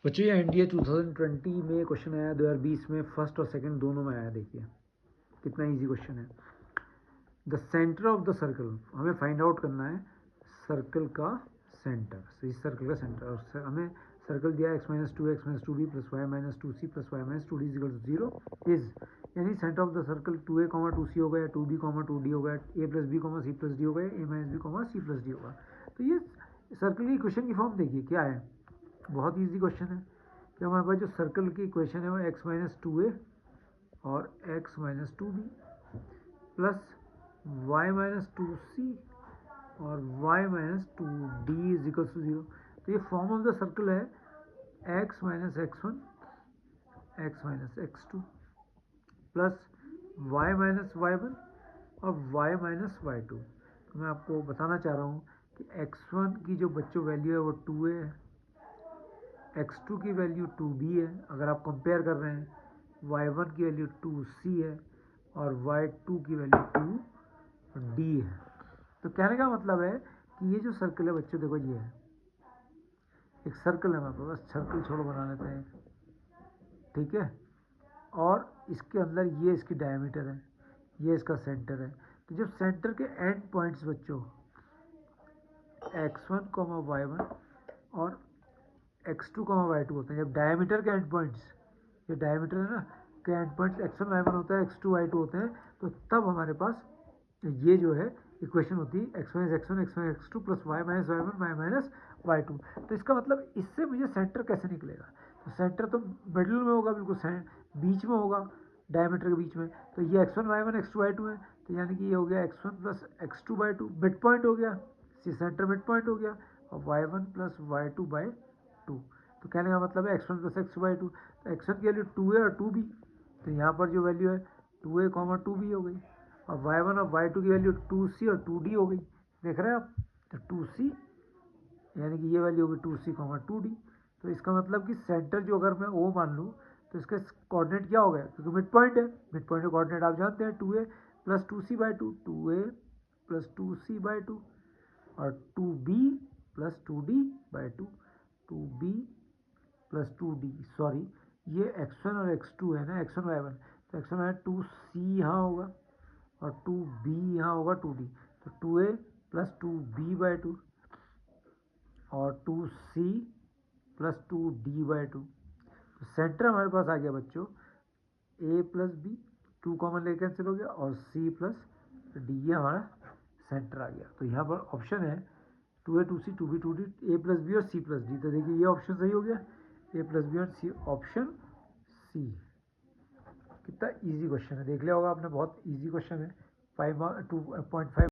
बच्चों ये एनडीए 2020 में क्वेश्चन आया, 2020 में फर्स्ट और सेकंड दोनों में आया। देखिए कितना इजी क्वेश्चन है। The centre of the circle, हमें फाइंड आउट करना है सर्कल का सेंटर। इस सर्कल का सेंटर, और हमें सर्कल दिया x minus two x minus two b plus y minus two c plus y minus two d equal to zero is, यानी centre of the circle 2a comma 2c होगा, या 2b comma 2d होगा, a plus b comma c plus d होगा, a minus b comma c plus d होगा। तो ये circle की question की फॉर्म देखिए क्या है, बहुत ईजी क्वेश्चन है कि हमारे पास जो सर्कल की इक्वेशन है वो x माइनस टू ए और x minus two b plus y minus two c और y minus two d is equal to zero. तो ये फॉर्म ऑफ द सर्कल है x minus x one x minus x two plus y minus y one और y minus y two. तो मैं आपको बताना चाह रहा हूँ कि x1 की जो बच्चों वैल्यू है वो 2a है, x2 की वैल्यू 2b है अगर आप कंपेयर कर रहे हैं, y1 की वैल्यू 2c है और y2 की वैल्यू 2d है। तो कहने का मतलब है कि ये जो सर्कल है बच्चों, देखो ये है एक सर्कल है, हमारे पास सर्कल छोड़ो बना लेते हैं, ठीक है, और इसके अंदर ये इसकी डायमीटर है, ये इसका सेंटर है। तो जब सेंटर के एंड पॉइंट्स बच्चों x1 कॉमा y1 और x2 कॉमा y2 होते हैं, जब डायमीटर के एंड पॉइंट्स, ये डायमीटर है ना, के एंड पॉइंट्स x1 y1 होता है, x2 y2 होते हैं, तो तब हमारे पास ये जो है इक्वेशन होती है x minus x1 x minus x2 plus y minus y1 y minus y2। तो इसका मतलब इससे मुझे सेंटर कैसे निकलेगा, तो सेंटर तो मिडिल में होगा, बिल्कुल बीच में होगा, डायमीटर के बीच में। तो ये x1 y1 x2 y2 है, तो यानी कि ये हो गया x1 plus x2 y2, mid point हो गया, सेंटर मिड पॉइंट हो गया, और y1 प्लस y2 बाई 2। तो कहने का मतलब है x1 प्लस x2 बाई 2। तो x1 की वैल्यू 2a और 2b, तो यहाँ पर जो वैल्यू है 2a कॉमा 2b हो गई, और y1 और y2 की वैल्यू 2c और 2d हो गई। देख रहे हैं आप, तो 2c यानी कि ये वैल्यू होगी 2c कॉमा 2d। तो इसका मतलब कि सेंटर जो अगर मैं ओ मान लूँ तो इसका कोऑर्डिनेट क्या हो गया, क्योंकि मिड पॉइंट है, मिड पॉइंट का कोऑर्डिनेट आप जानते हैं 2a plus 2c by 2, 2a plus 2c by 2 और 2b plus 2d by 2, 2b plus 2d, sorry ये x1 और x2 है ना, x1 y1, तो x1 है 2c यहाँ होगा और 2b यहाँ होगा 2d, तो 2a प्लस 2b बाई 2 और 2c प्लस 2d बाई 2। तो सेंटर हमारे पास आ गया बच्चों a प्लस बी, 2 कॉमन लेकर कैंसिल हो गया, और c प्लस डी, ये हमारा सेंटर आ गया। तो यहाँ पर ऑप्शन है 2a 2c 2b 2d, a plus b और c प्लस डी। तो देखिए ये ऑप्शन सही हो गया, a प्लस बी और सी, ऑप्शन सी। कितना इजी क्वेश्चन है, देख लिया होगा आपने, बहुत इजी क्वेश्चन है, 2.5